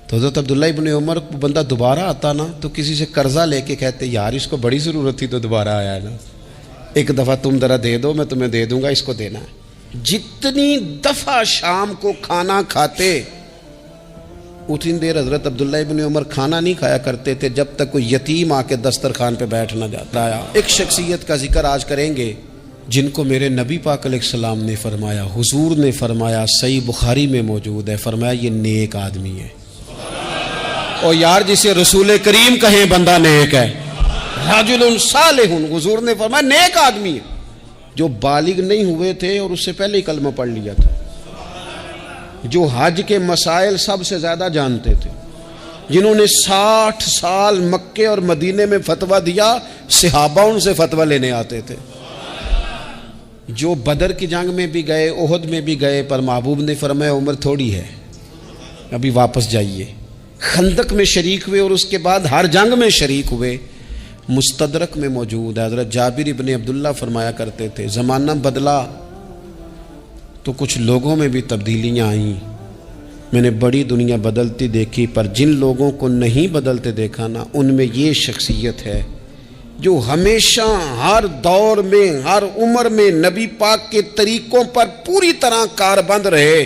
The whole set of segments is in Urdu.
تو حضرت عبداللہ ابن عمر کو بندہ دوبارہ آتا نا تو کسی سے قرضہ لے کے کہتے یار اس کو بڑی ضرورت تھی تو دوبارہ آیا ہے نا، ایک دفعہ تم ذرا دے دو میں تمہیں دے دوں گا، اس کو دینا ہے۔ جتنی دفعہ شام کو کھانا کھاتے اتنی دیر حضرت عبداللہ ابن عمر کھانا نہیں کھایا کرتے تھے جب تک کوئی یتیم آ کے دسترخوان پہ بیٹھ نہ جاتا ہے۔ ایک شخصیت کا ذکر آج کریں گے جن کو میرے نبی پاک علیہ السلام نے فرمایا، حضور نے فرمایا، صحیح بخاری میں موجود ہے، فرمایا یہ نیک آدمی ہے۔ اور یار جسے رسول کریم کہیں بندہ نیک ہے، رجل صالح، حضور نے فرمایا نیک آدمی ہے، جو بالغ نہیں ہوئے تھے اور اس سے پہلے ہی کلمہ پڑھ لیا تھا، جو حج کے مسائل سب سے زیادہ جانتے تھے، جنہوں نے 60 سال مکے اور مدینے میں فتویٰ دیا، صحابہ ان سے فتویٰ لینے آتے تھے، جو بدر کی جنگ میں بھی گئے، احد میں بھی گئے، پر محبوب نے فرمایا عمر تھوڑی ہے ابھی واپس جائیے۔ خندق میں شریک ہوئے اور اس کے بعد ہر جنگ میں شریک ہوئے۔ مستدرک میں موجود ہے، حضرت جابر ابن عبداللہ فرمایا کرتے تھے زمانہ بدلا تو کچھ لوگوں میں بھی تبدیلیاں آئیں، میں نے بڑی دنیا بدلتی دیکھی، پر جن لوگوں کو نہیں بدلتے دیکھا نا ان میں یہ شخصیت ہے جو ہمیشہ ہر دور میں ہر عمر میں نبی پاک کے طریقوں پر پوری طرح کاربند رہے،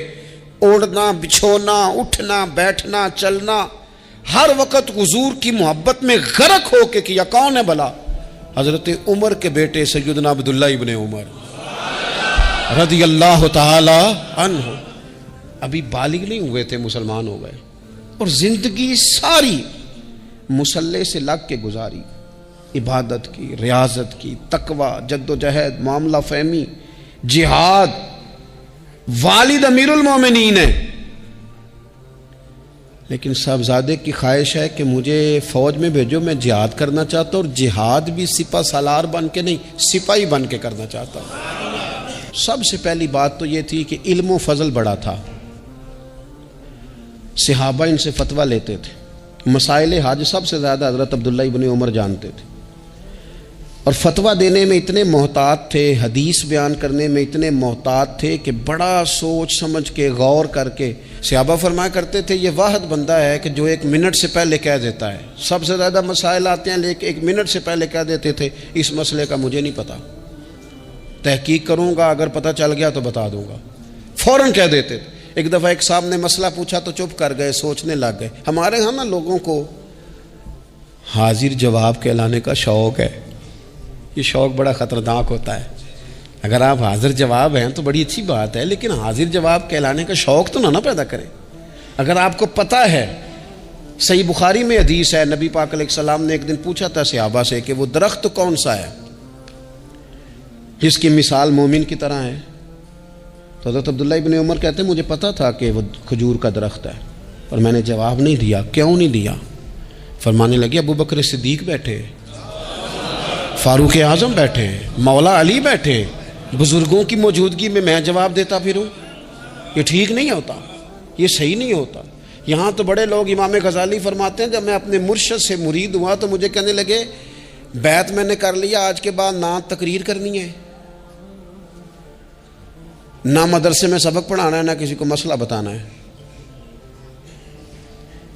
اوڑھنا بچھونا اٹھنا بیٹھنا چلنا ہر وقت حضور کی محبت میں غرق ہو کے کیا۔ کون ہے بھلا؟ حضرت عمر کے بیٹے سیدنا عبداللہ ابن عمر رضی اللہ تعالی عنہ، ابھی بالغ نہیں ہوئے تھے، مسلمان ہو گئے، اور زندگی ساری مصلی سے لگ کے گزاری، عبادت کی، ریاضت کی، تقوی، جد و جہد، معاملہ فہمی، جہاد۔ والد امیر المومنین ہے، لیکن صاحبزادے کی خواہش ہے کہ مجھے فوج میں بھیجو، میں جہاد کرنا چاہتا ہوں، اور جہاد بھی سپہ سالار بن کے نہیں، سپاہی بن کے کرنا چاہتا ہوں۔ سب سے پہلی بات تو یہ تھی کہ علم و فضل بڑا تھا، صحابہ ان سے فتویٰ لیتے تھے، مسائل حج سب سے زیادہ حضرت عبداللہ ابن عمر جانتے تھے، اور فتویٰ دینے میں اتنے محتاط تھے، حدیث بیان کرنے میں اتنے محتاط تھے کہ بڑا سوچ سمجھ کے غور کر کے صحابہ فرمایا کرتے تھے یہ واحد بندہ ہے کہ جو 1 منٹ سے پہلے کہہ دیتا ہے، سب سے زیادہ مسائل آتے ہیں لیکن 1 منٹ سے پہلے کہہ دیتے تھے اس مسئلے کا مجھے نہیں پتا، تحقیق کروں گا، اگر پتہ چل گیا تو بتا دوں گا، فوراً کہہ دیتے تھے۔ ایک دفعہ ایک صاحب نے مسئلہ پوچھا تو چپ کر گئے، سوچنے لگ گئے۔ ہمارے ہاں نا لوگوں کو حاضر جواب کہلانے کا شوق ہے، یہ شوق بڑا خطرناک ہوتا ہے۔ اگر آپ حاضر جواب ہیں تو بڑی اچھی بات ہے، لیکن حاضر جواب کہلانے کا شوق تو نہ پیدا کریں۔ اگر آپ کو پتہ ہے، صحیح بخاری میں حدیث ہے، نبی پاک علیہ السلام نے ایک دن پوچھا تھا صحابہ سے کہ وہ درخت کون سا ہے جس کی مثال مومن کی طرح ہے؟ تو حضرت عبداللہ ابن عمر کہتے ہیں مجھے پتا تھا کہ وہ کھجور کا درخت ہے، پر میں نے جواب نہیں دیا۔ کیوں نہیں دیا؟ فرمانے لگے ابو بکر صدیق بیٹھے، فاروق اعظم بیٹھے، مولا علی بیٹھے، بزرگوں کی موجودگی میں میں جواب دیتا پھروں، یہ ٹھیک نہیں ہوتا، یہ صحیح نہیں ہوتا۔ یہاں تو بڑے لوگ، امام غزالی فرماتے ہیں جب میں اپنے مرشد سے مرید ہوا تو مجھے کہنے لگے بیعت میں نے کر لیا، آج کے بعد نہ تقریر کرنی ہے، نہ مدرسے میں سبق پڑھانا ہے، نہ کسی کو مسئلہ بتانا ہے۔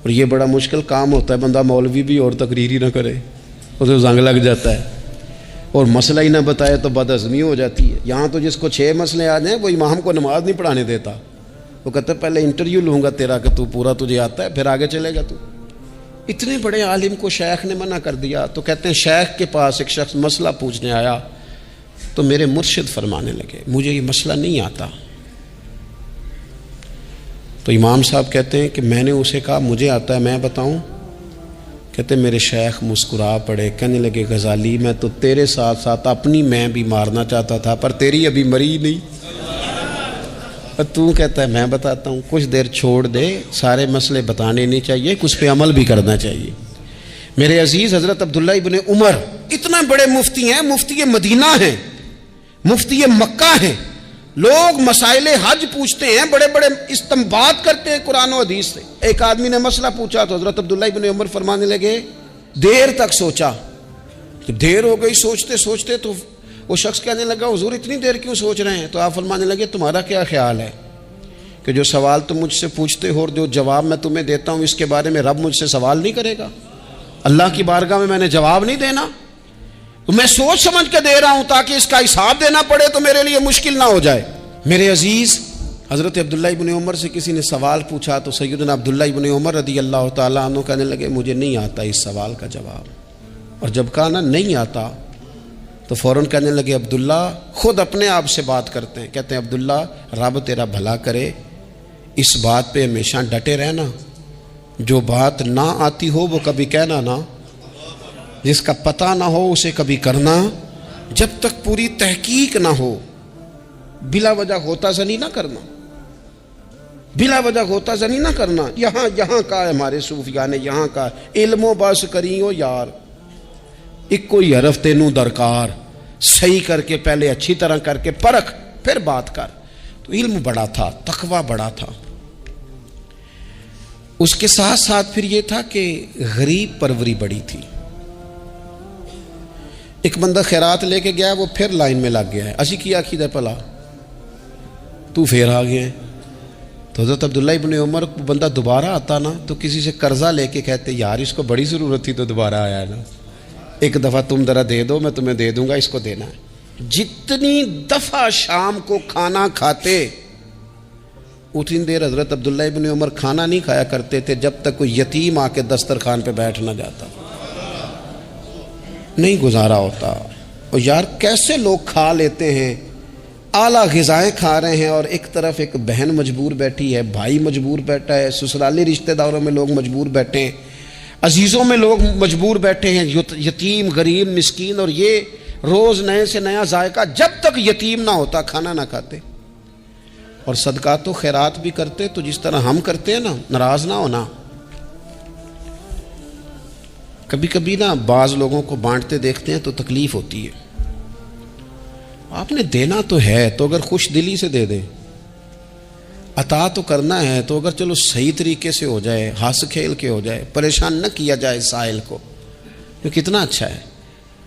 اور یہ بڑا مشکل کام ہوتا ہے، بندہ مولوی بھی اور تقریر ہی نہ کرے، اسے زنگ لگ جاتا ہے، اور مسئلہ ہی نہ بتائے تو بدعزمی ہو جاتی ہے۔ یہاں تو جس کو 6 مسئلے آ جائیں وہ امام کو نماز نہیں پڑھانے دیتا، وہ کہتا ہے پہلے انٹرویو لوں گا تیرا کہ تو پورا تجھے آتا ہے پھر آگے چلے گا تو۔ اتنے بڑے عالم کو شیخ نے منع کر دیا، تو کہتے ہیں شیخ کے پاس ایک شخص مسئلہ پوچھنے آیا تو میرے مرشد فرمانے لگے مجھے یہ مسئلہ نہیں آتا۔ تو امام صاحب کہتے ہیں کہ میں نے اسے کہا مجھے آتا ہے، میں بتاؤں؟ کہتے میرے شیخ مسکرا پڑے، کہنے لگے غزالی میں تو تیرے ساتھ ساتھ اپنی میں بھی مارنا چاہتا تھا، پر تیری ابھی مری نہیں، اور تو کہتا ہے میں بتاتا ہوں۔ کچھ دیر چھوڑ دے، سارے مسئلے بتانے نہیں چاہیے، کچھ پہ عمل بھی کرنا چاہیے۔ میرے عزیز حضرت عبداللہ ابن عمر اتنا بڑے مفتی ہیں، مفتی مدینہ ہیں، مفتی مکہ ہیں، لوگ مسائل حج پوچھتے ہیں، بڑے بڑے استنباط کرتے ہیں قرآن و حدیث سے۔ ایک آدمی نے مسئلہ پوچھا تو حضرت عبداللہ ابن عمر فرمانے لگے دیر تک سوچا، جب دیر ہو گئی سوچتے سوچتے تو وہ شخص کہنے لگا حضور اتنی دیر کیوں سوچ رہے ہیں؟ تو آپ فرمانے لگے تمہارا کیا خیال ہے کہ جو سوال تم مجھ سے پوچھتے ہو اور جو جواب میں تمہیں دیتا ہوں اس کے بارے میں رب مجھ سے سوال نہیں کرے گا؟ اللہ کی بارگاہ میں نے جواب نہیں دینا؟ تو میں سوچ سمجھ کے دے رہا ہوں تاکہ اس کا حساب دینا پڑے تو میرے لیے مشکل نہ ہو جائے۔ میرے عزیز، حضرت عبداللہ ابن عمر سے کسی نے سوال پوچھا تو سیدنا عبداللہ ابن عمر رضی اللہ تعالیٰ عنہ کہنے لگے مجھے نہیں آتا اس سوال کا جواب، اور جب کہا نا نہیں آتا تو فوراً کہنے لگے عبداللہ، خود اپنے آپ سے بات کرتے ہیں، کہتے ہیں عبداللہ رب تیرا بھلا کرے، اس بات پہ ہمیشہ ڈٹے رہنا، جو بات نہ آتی ہو وہ کبھی کہنا نہ، جس کا پتہ نہ ہو اسے کبھی کرنا، جب تک پوری تحقیق نہ ہو بلا وجہ غوطہ زنی نہ کرنا، بلا وجہ غوطہ زنی نہ کرنا۔ یہاں کا ہے ہمارے صوفیاء نے، یہاں کا علم و بس کری ہو یار، ایک کوئی حرف تینوں درکار، صحیح کر کے پہلے اچھی طرح کر کے پرکھ پھر بات کر۔ تو علم بڑا تھا، تقوی بڑا تھا۔ اس کے ساتھ ساتھ پھر یہ تھا کہ غریب پروری بڑی تھی۔ ایک بندہ خیرات لے کے گیا، وہ پھر لائن میں لگ گیا ہے، اسی کیا کیدا پلا تو پھر آ گیا ہے۔ تو حضرت عبداللہ ابن عمر کو بندہ دوبارہ آتا نا تو کسی سے قرضہ لے کے کہتے یار اس کو بڑی ضرورت تھی تو دوبارہ آیا ہے نا، ایک دفعہ تم ذرا دے دو میں تمہیں دے دوں گا، اس کو دینا ہے۔ جتنی دفعہ شام کو کھانا کھاتے اتنی دیر حضرت عبداللہ ابن عمر کھانا نہیں کھایا کرتے تھے جب تک کوئی یتیم آ کے دسترخوان پہ بیٹھ نہ جاتا، نہیں گزارا ہوتا۔ اور یار کیسے لوگ کھا لیتے ہیں، اعلیٰ غذائیں کھا رہے ہیں، اور ایک طرف ایک بہن مجبور بیٹھی ہے، بھائی مجبور بیٹھا ہے، سسرالی رشتہ داروں میں لوگ مجبور بیٹھے ہیں، عزیزوں میں لوگ مجبور بیٹھے ہیں، یتیم غریب مسکین، اور یہ روز نئے سے نیا ذائقہ، جب تک یتیم نہ ہوتا کھانا نہ کھاتے۔ اور صدقات و خیرات بھی کرتے تو جس طرح ہم کرتے ہیں نا، ناراض نہ ہونا۔ کبھی کبھی نا بعض لوگوں کو بانٹتے دیکھتے ہیں تو تکلیف ہوتی ہے، آپ نے دینا تو ہے تو اگر خوش دلی سے دے دیں، عطا تو کرنا ہے تو اگر چلو صحیح طریقے سے ہو جائے، ہنس کھیل کے ہو جائے، پریشان نہ کیا جائے سائل کو، یہ کتنا اچھا ہے۔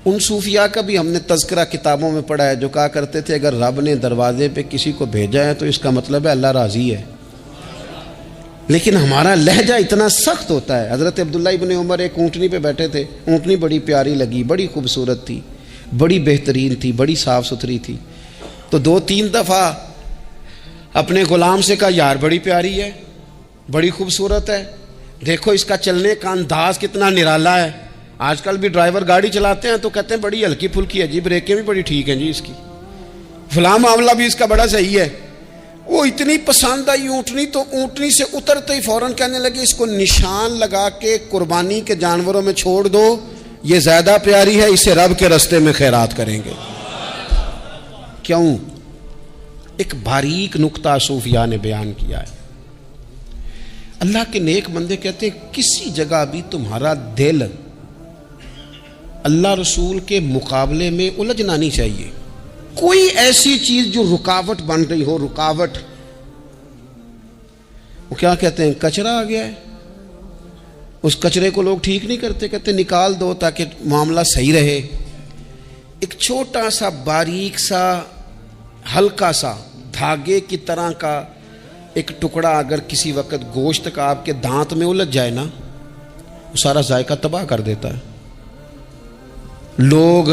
ان صوفیاء کا بھی ہم نے تذکرہ کتابوں میں پڑھا ہے جو کہا کرتے تھے اگر رب نے دروازے پہ کسی کو بھیجا ہے تو اس کا مطلب ہے اللہ راضی ہے، لیکن ہمارا لہجہ اتنا سخت ہوتا ہے۔ حضرت عبداللہ ابن عمر ایک اونٹنی پہ بیٹھے تھے، اونٹنی بڑی پیاری لگی، بڑی خوبصورت تھی، بڑی بہترین تھی، بڑی صاف ستھری تھی، تو 2-3 دفعہ اپنے غلام سے کہا یار بڑی پیاری ہے، بڑی خوبصورت ہے، دیکھو اس کا چلنے کا انداز کتنا نرالا ہے۔ آج کل بھی ڈرائیور گاڑی چلاتے ہیں تو کہتے ہیں بڑی ہلکی پھلکی ہے جی، بریکیں بھی بڑی ٹھیک ہیں جی اس کی، فلاں معاملہ بھی اس کا بڑا صحیح ہے۔ وہ اتنی پسند آئی اونٹنی تو اونٹنی سے اترتے ہی فوراً کہنے لگے اس کو نشان لگا کے قربانی کے جانوروں میں چھوڑ دو، یہ زیادہ پیاری ہے، اسے رب کے رستے میں خیرات کریں گے۔ کیوں؟ ایک باریک نقطہ صوفیاء نے بیان کیا ہے۔ اللہ کے نیک بندے کہتے ہیں کسی جگہ بھی تمہارا دل اللہ رسول کے مقابلے میں الجھنا نہیں چاہیے۔ کوئی ایسی چیز جو رکاوٹ بن رہی ہو، رکاوٹ، وہ کیا کہتے ہیں کچرا آ گیا ہے، اس کچرے کو لوگ ٹھیک نہیں کرتے، کہتے نکال دو تاکہ معاملہ صحیح رہے۔ ایک چھوٹا سا باریک سا ہلکا سا دھاگے کی طرح کا ایک ٹکڑا اگر کسی وقت گوشت کا آپ کے دانت میں الجھ جائے نا، وہ سارا ذائقہ تباہ کر دیتا ہے۔ لوگ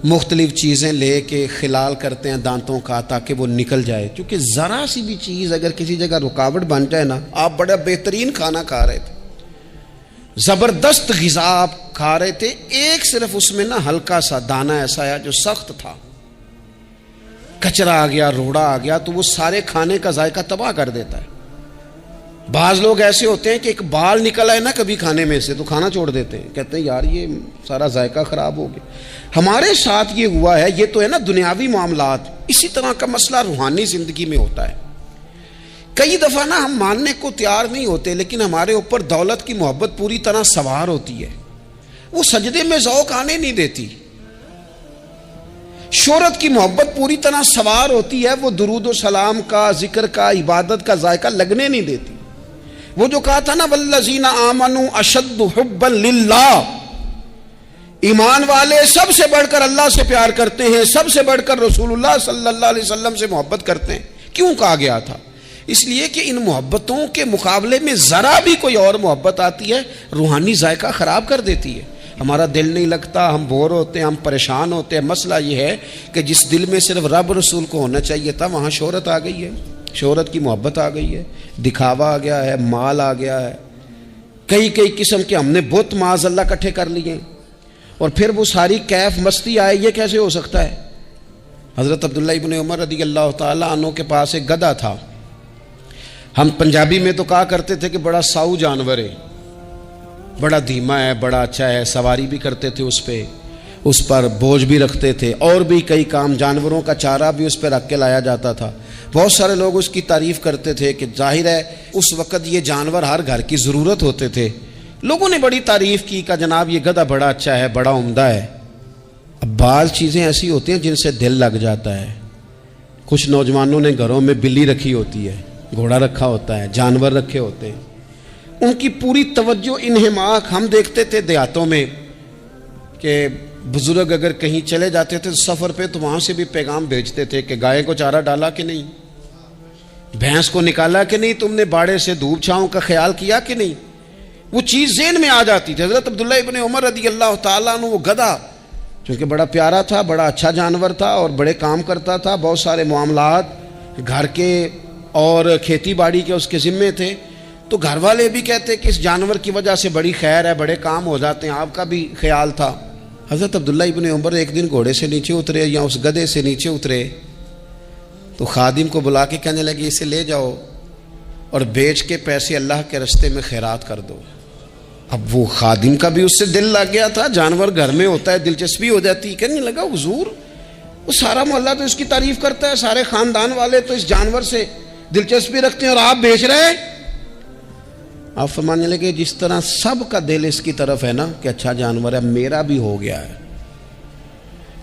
مختلف چیزیں لے کے خلال کرتے ہیں دانتوں کا تاکہ وہ نکل جائے، کیونکہ ذرا سی بھی چیز اگر کسی جگہ رکاوٹ بن جائے نا، آپ بڑا بہترین کھانا کھا رہے تھے، زبردست غذا آپ کھا رہے تھے، ایک صرف اس میں نا ہلکا سا دانہ ایسا ہے جو سخت تھا، کچرا آ گیا، روڑا آ گیا، تو وہ سارے کھانے کا ذائقہ تباہ کر دیتا ہے۔ بعض لوگ ایسے ہوتے ہیں کہ ایک بال نکل آئے نا کبھی کھانے میں سے تو کھانا چھوڑ دیتے ہیں، کہتے ہیں یار یہ سارا ذائقہ خراب ہو گیا۔ ہمارے ساتھ یہ ہوا ہے، یہ تو ہے نا دنیاوی معاملات، اسی طرح کا مسئلہ روحانی زندگی میں ہوتا ہے۔ کئی دفعہ نا ہم ماننے کو تیار نہیں ہوتے، لیکن ہمارے اوپر دولت کی محبت پوری طرح سوار ہوتی ہے، وہ سجدے میں ذوق آنے نہیں دیتی۔ شہرت کی محبت پوری طرح سوار ہوتی ہے، وہ درود و سلام کا، ذکر کا، عبادت کا ذائقہ لگنے نہیں دیتی۔ وہ جو کہا تھا نا والذین آمنوا اشد حبا للہ، ایمان والے سب سے بڑھ کر اللہ سے پیار کرتے ہیں، سب سے بڑھ کر رسول اللہ صلی اللہ علیہ وسلم سے محبت کرتے ہیں۔ کیوں کہا گیا تھا؟ اس لیے کہ ان محبتوں کے مقابلے میں ذرا بھی کوئی اور محبت آتی ہے روحانی ذائقہ خراب کر دیتی ہے. ہمارا دل نہیں لگتا, ہم بور ہوتے ہیں, ہم پریشان ہوتے ہیں. مسئلہ یہ ہے کہ جس دل میں صرف رب رسول کو ہونا چاہیے تھا وہاں شہرت آ گئی ہے, شہرت کی محبت آ گئی ہے, دکھاوا آ گیا ہے, مال آ گیا ہے, کئی قسم کے ہم نے بت معاذ اللہ اکٹھے کر لیے, اور پھر وہ ساری کیف مستی آئے. یہ کیسے ہو سکتا ہے؟ حضرت عبداللہ ابن عمر رضی اللہ تعالیٰ عنہ کے پاس ایک گدھا تھا. ہم پنجابی میں تو کہا کرتے تھے کہ بڑا ساؤ جانور ہے, بڑا دھیما ہے, بڑا اچھا ہے, سواری بھی کرتے تھے اس پہ, اس پر بوجھ بھی رکھتے تھے, اور بھی کئی کام, جانوروں کا چارہ بھی اس پہ رکھ کے لایا جاتا تھا. بہت سارے لوگ اس کی تعریف کرتے تھے کہ ظاہر ہے اس وقت یہ جانور ہر گھر کی ضرورت ہوتے تھے. لوگوں نے بڑی تعریف کی کہ جناب یہ گدھا بڑا اچھا ہے, بڑا عمدہ ہے. اب بعض چیزیں ایسی ہوتی ہیں جن سے دل لگ جاتا ہے. کچھ نوجوانوں نے گھروں میں بلی رکھی ہوتی ہے, گھوڑا رکھا ہوتا ہے, جانور رکھے ہوتے ہیں, ان کی پوری توجہ انہماک. ہم دیکھتے تھے دیہاتوں میں کہ بزرگ اگر کہیں چلے جاتے تھے سفر پہ تو وہاں سے بھی پیغام بھیجتے تھے کہ گائے کو چارہ ڈالا کہ نہیں, بھینس کو نکالا کہ نہیں, تم نے باڑے سے دھوپ چھاؤں کا خیال کیا کہ نہیں. وہ چیز ذہن میں آ جاتی تھی. حضرت عبداللہ ابن عمر رضی اللہ تعالیٰ عنہ وہ گدھا چونکہ بڑا پیارا تھا, بڑا اچھا جانور تھا اور بڑے کام کرتا تھا, بہت سارے معاملات گھر کے اور کھیتی باڑی کے اس کے ذمے تھے, تو گھر والے بھی کہتے کہ اس جانور کی وجہ سے بڑی خیر ہے, بڑے کام ہو جاتے ہیں. آپ کا بھی خیال تھا. حضرت عبداللہ ابن عمر ایک دن گھوڑے سے نیچے اترے یا اس گدھے سے نیچے اترے تو خادم کو بلا کے کہنے لگے اسے لے جاؤ اور بیچ کے پیسے اللہ کے رستے میں خیرات کر دو. اب وہ خادم کا بھی اس سے دل لگ گیا تھا, جانور گھر میں ہوتا ہے دلچسپی ہو جاتی. کہنے لگا حضور وہ سارا محلہ تو اس کی تعریف کرتا ہے, سارے خاندان والے تو اس جانور سے دلچسپی رکھتے ہیں اور آپ بیچ رہے ہیں. آپ فرمانے لگے جس طرح سب کا دل اس کی طرف ہے نا کہ اچھا جانور ہے, میرا بھی ہو گیا ہے,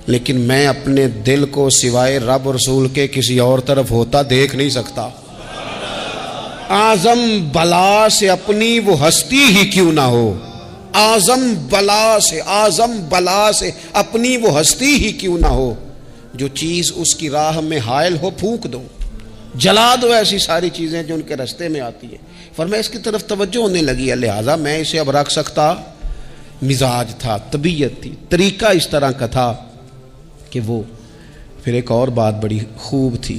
لیکن میں اپنے دل کو سوائے رب رسول کے کسی اور طرف ہوتا دیکھ نہیں سکتا. اعظم بلا سے اپنی وہ ہستی ہی کیوں نہ ہو, اعظم بلا سے اپنی وہ ہستی ہی کیوں نہ ہو, جو چیز اس کی راہ میں حائل ہو پھونک دو, جلا دو ایسی ساری چیزیں جو ان کے راستے میں آتی ہیں. فرمایا اس کی طرف توجہ ہونے لگی ہے, لہٰذا میں اسے اب رکھ سکتا. مزاج تھا, طبیعت تھی, طریقہ اس طرح کا تھا کہ وہ. پھر ایک اور بات بڑی خوب تھی,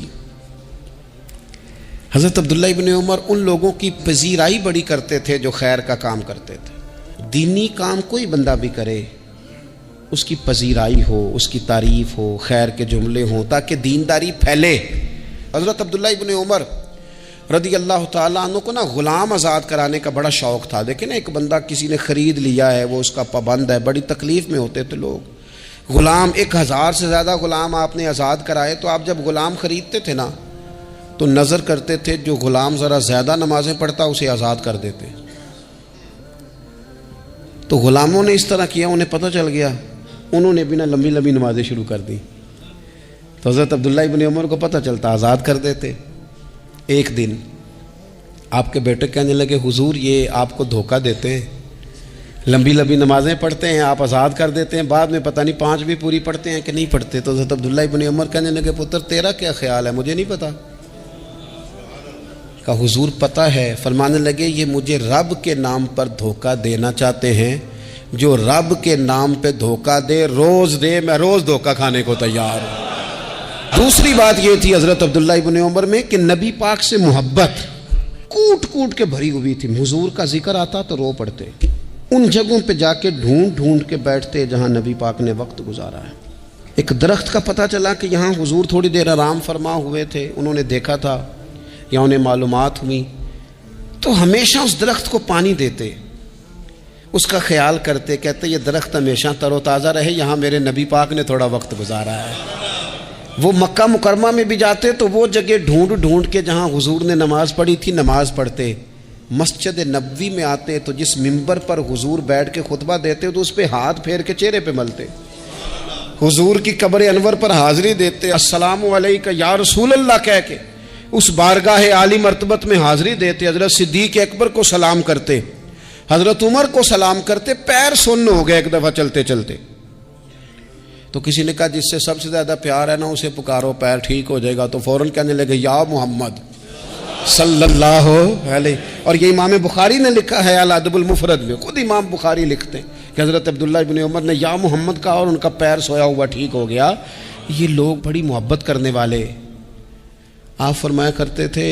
حضرت عبداللہ ابن عمر ان لوگوں کی پذیرائی بڑی کرتے تھے جو خیر کا کام کرتے تھے. دینی کام کوئی بندہ بھی کرے اس کی پذیرائی ہو, اس کی تعریف ہو, خیر کے جملے ہوں تاکہ دینداری پھیلے. حضرت عبداللہ ابن عمر رضی اللہ تعالیٰ عنہ کو نا غلام آزاد کرانے کا بڑا شوق تھا. دیکھیں نا ایک بندہ کسی نے خرید لیا ہے, وہ اس کا پابند ہے, بڑی تکلیف میں ہوتے تھے لوگ. غلام 1000 سے زیادہ غلام آپ نے آزاد کرائے, تو آپ جب غلام خریدتے تھے نا تو نظر کرتے تھے جو غلام ذرا زیادہ نمازیں پڑھتا اسے آزاد کر دیتے. تو غلاموں نے اس طرح کیا, انہیں پتہ چل گیا, انہوں نے بھی نا لمبی لمبی نمازیں شروع کر دی. تو حضرت عبداللہ ابن عمر کو پتہ چلتا, آزاد کر دیتے. ایک دن آپ کے بیٹے کہنے لگے حضور یہ آپ کو دھوکہ دیتے ہیں, لمبی لمبی نمازیں پڑھتے ہیں, آپ آزاد کر دیتے ہیں, بعد میں پتہ نہیں 5 بھی پوری پڑھتے ہیں کہ نہیں پڑھتے. تو حضرت عبداللہ ابن عمر کہنے لگے پتر تیرا کیا خیال ہے, مجھے نہیں پتہ. کہا حضور پتہ ہے. فرمانے لگے یہ مجھے رب کے نام پر دھوکہ دینا چاہتے ہیں, جو رب کے نام پہ دھوکہ دے روز دے, میں روز دھوکہ کھانے کو تیار ہوں. دوسری بات یہ تھی حضرت عبداللہ ابن عمر میں کہ نبی پاک سے محبت کوٹ کوٹ کے بھری ہوئی تھی. حضور کا ذکر آتا تو رو پڑتے, ان جگہوں پہ جا کے ڈھونڈ ڈھونڈ کے بیٹھتے جہاں نبی پاک نے وقت گزارا ہے. ایک درخت کا پتہ چلا کہ یہاں حضور تھوڑی دیر آرام فرما ہوئے تھے, انہوں نے دیکھا تھا یا انہیں معلومات ہوئی, تو ہمیشہ اس درخت کو پانی دیتے, اس کا خیال کرتے, کہتے یہ درخت ہمیشہ تر و تازہ رہے, یہاں میرے نبی پاک نے تھوڑا وقت گزارا ہے. وہ مکہ مکرمہ میں بھی جاتے تو وہ جگہ ڈھونڈ ڈھونڈ کے جہاں حضور نے نماز پڑھی تھی نماز پڑھتے. مسجد نبوی میں آتے تو جس ممبر پر حضور بیٹھ کے خطبہ دیتے تو اس پہ ہاتھ پھیر کے چہرے پہ ملتے. حضور کی قبر انور پر حاضری دیتے, السلام علیکہ یا رسول اللہ کہہ کے اس بارگاہ عالی مرتبت میں حاضری دیتے. حضرت صدیق اکبر کو سلام کرتے, حضرت عمر کو سلام کرتے. پیر سن ہو گئے ایک دفعہ چلتے چلتے, تو کسی نے کہا جس سے سب سے زیادہ پیار ہے نا اسے پکارو, پیر ٹھیک ہو جائے گا. تو فوراً کہنے لگے یا محمد صلی اللہ علیہ. اور یہ امام بخاری نے لکھا ہے الادب المفرد میں، خود امام بخاری لکھتے ہیں کہ حضرت عبداللہ ابن عمر نے یا محمد کہا اور ان کا پیر سویا ہوا ٹھیک ہو گیا. یہ لوگ بڑی محبت کرنے والے. آپ فرمایا کرتے تھے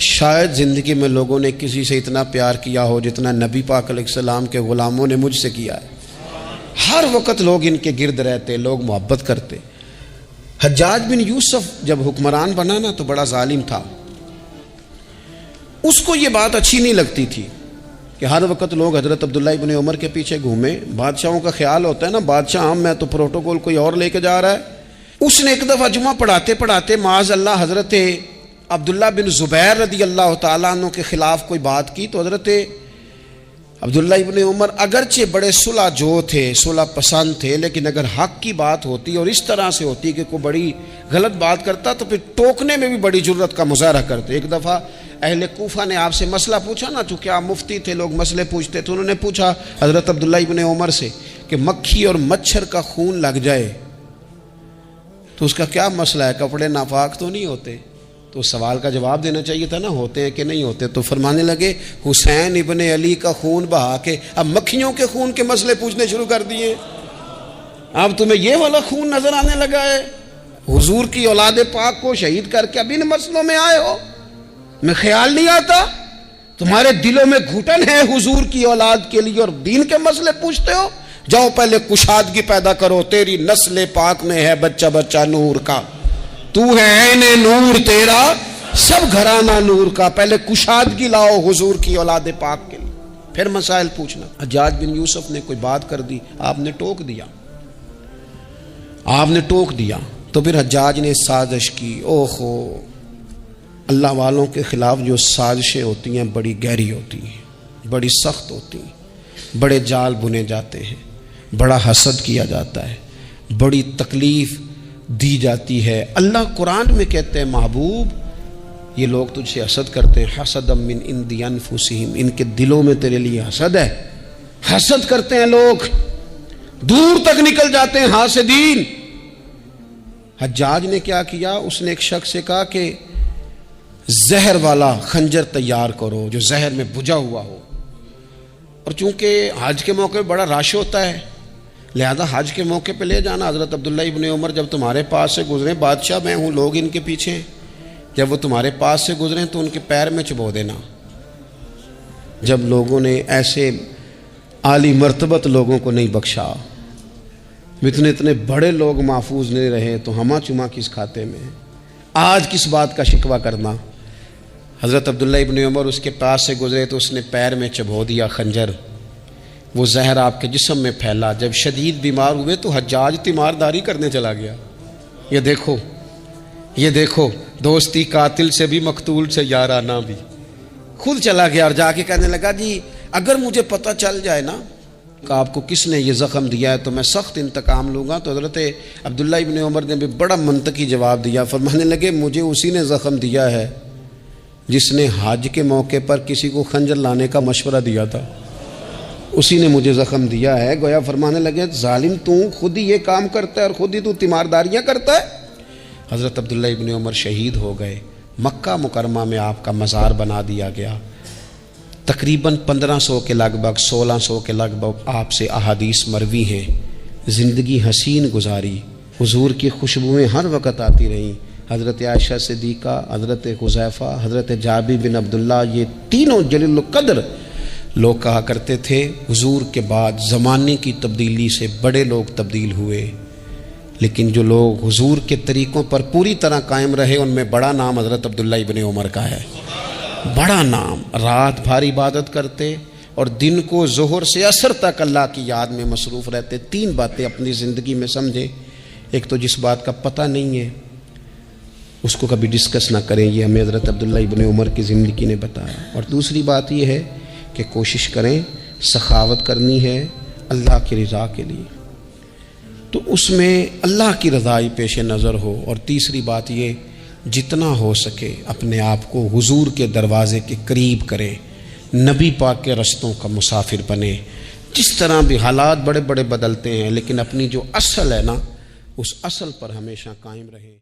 شاید زندگی میں لوگوں نے کسی سے اتنا پیار کیا ہو جتنا نبی پاک علیہ السلام کے غلاموں نے مجھ سے کیا ہے. ہر وقت لوگ ان کے گرد رہتے، لوگ محبت کرتے. حجاج بن یوسف جب حکمران بنا نا تو بڑا ظالم تھا. اس کو یہ بات اچھی نہیں لگتی تھی کہ ہر وقت لوگ حضرت عبداللہ ابن عمر کے پیچھے گھومیں. بادشاہوں کا خیال ہوتا ہے نا بادشاہ ہم میں تو پروٹوکول کوئی اور لے کے جا رہا ہے. اس نے ایک دفعہ جمعہ پڑھاتے پڑھاتے معاذ اللہ حضرت عبداللہ بن زبیر رضی اللہ تعالیٰ عنہ کے خلاف کوئی بات کی تو حضرت عبداللہ ابن عمر اگرچہ بڑے صلح جو تھے، صلح پسند تھے، لیکن اگر حق کی بات ہوتی اور اس طرح سے ہوتی کہ کوئی بڑی غلط بات کرتا تو پھر ٹوکنے میں بھی بڑی جرت کا مظاہرہ کرتے. ایک دفعہ اہل کوفہ نے آپ سے مسئلہ پوچھا نا، چونکہ آپ مفتی تھے، لوگ مسئلے پوچھتے تھے. انہوں نے پوچھا حضرت عبداللہ ابن عمر سے کہ مکھی اور مچھر کا خون لگ جائے تو اس کا کیا مسئلہ ہے، کپڑے ناپاک تو نہیں ہوتے؟ تو سوال کا جواب دینا چاہیے تھا نا، ہوتے ہیں کہ نہیں ہوتے. تو فرمانے لگے حسین ابن علی کا خون بہا کے اب مکھیوں کے خون کے مسئلے پوچھنے شروع کر دیے. اب تمہیں یہ والا خون نظر آنے لگا ہے؟ حضور کی اولاد پاک کو شہید کر کے اب ان مسئلوں میں آئے ہو؟ میں خیال نہیں آتا تمہارے دلوں میں گھٹن ہے حضور کی اولاد کے لیے اور دین کے مسئلے پوچھتے ہو. جاؤ پہلے کشادگی پیدا کرو، تیری نسل پاک میں ہے بچہ بچہ نور کا، تو ہے عین نور تیرا سب گھرانہ نور کا. پہلے کشادگی لاؤ حضور کی اولاد پاک کے لیے، پھر مسائل پوچھنا. حجاج بن یوسف نے کوئی بات کر دی، آپ نے ٹوک دیا، آپ نے ٹوک دیا. تو پھر حجاج نے سازش کی. اوہو، اللہ والوں کے خلاف جو سازشیں ہوتی ہیں بڑی گہری ہوتی ہیں، بڑی سخت ہوتی ہیں، بڑے جال بنے جاتے ہیں، بڑا حسد کیا جاتا ہے، بڑی تکلیف دی جاتی ہے. اللہ قرآن میں کہتے ہیں محبوب یہ لوگ تجھ سے حسد کرتے ہیں، حسدا من عند انفسہم، ان کے دلوں میں تیرے لیے حسد ہے. حسد کرتے ہیں لوگ، دور تک نکل جاتے ہیں حاسدین. حجاج نے کیا کیا؟ اس نے ایک شخص سے کہا کہ زہر والا خنجر تیار کرو جو زہر میں بجھا ہوا ہو. اور چونکہ حج کے موقع پہ بڑا رش ہوتا ہے لہذا حج کے موقع پہ لے جانا. حضرت عبداللہ ابن عمر جب تمہارے پاس سے گزریں، بادشاہ میں ہوں، لوگ ان کے پیچھے ہیں، جب وہ تمہارے پاس سے گزریں تو ان کے پیر میں چبو دینا. جب لوگوں نے ایسے عالی مرتبت لوگوں کو نہیں بخشا، اتنے بڑے لوگ محفوظ نہیں رہے تو ہمہ چما کس کھاتے میں؟ آج کس بات کا شکوہ کرنا؟ حضرت عبداللہ ابن عمر اس کے پاس سے گزرے تو اس نے پیر میں چبو دیا خنجر. وہ زہر آپ کے جسم میں پھیلا. جب شدید بیمار ہوئے تو حجاج تیمارداری کرنے چلا گیا. یہ دیکھو، یہ دیکھو، دوستی قاتل سے بھی مقتول سے یارانہ بھی. خود چلا گیا اور جا کے کہنے لگا جی اگر مجھے پتہ چل جائے نا کہ آپ کو کس نے یہ زخم دیا ہے تو میں سخت انتقام لوں گا. تو حضرت عبداللہ ابن عمر نے بھی بڑا منطقی جواب دیا. فرمانے لگے مجھے اسی نے زخم دیا ہے جس نے حج کے موقع پر کسی کو خنجر لانے کا مشورہ دیا تھا، اسی نے مجھے زخم دیا ہے. گویا فرمانے لگے ظالم تو خود ہی یہ کام کرتا ہے اور خود ہی تو تیمارداریاں کرتا ہے. حضرت عبداللہ ابن عمر شہید ہو گئے. مکہ مکرمہ میں آپ کا مزار بنا دیا گیا. تقریباً 1500 کے لگ بھگ 1600 کے لگ بھگ آپ سے احادیث مروی ہیں. زندگی حسین گزاری، حضور کی خوشبوئیں ہر وقت آتی رہیں. حضرت عائشہ صدیقہ، حضرت حذیفہ، حضرت جابر بن عبداللہ، یہ تینوں جلیل القدر لوگ کہا کرتے تھے حضور کے بعد زمانے کی تبدیلی سے بڑے لوگ تبدیل ہوئے، لیکن جو لوگ حضور کے طریقوں پر پوری طرح قائم رہے ان میں بڑا نام حضرت عبداللہ ابن عمر کا ہے. بڑا نام. رات بھر عبادت کرتے اور دن کو ظہر سے عصر تک اللہ کی یاد میں مصروف رہتے. 3 باتیں اپنی زندگی میں سمجھے. ایک تو جس بات کا پتہ نہیں ہے اس کو کبھی ڈسکس نہ کریں، یہ ہمیں حضرت عبداللہ ابن عمر کی زندگی نے بتایا. اور دوسری بات یہ ہے کہ کوشش کریں، سخاوت کرنی ہے اللہ کی رضا کے لیے تو اس میں اللہ کی رضا ہی پیش نظر ہو. اور تیسری بات یہ جتنا ہو سکے اپنے آپ کو حضور کے دروازے کے قریب کریں، نبی پاک کے رستوں کا مسافر بنے. جس طرح بھی حالات بڑے بڑے بدلتے ہیں لیکن اپنی جو اصل ہے نا اس اصل پر ہمیشہ قائم رہیں.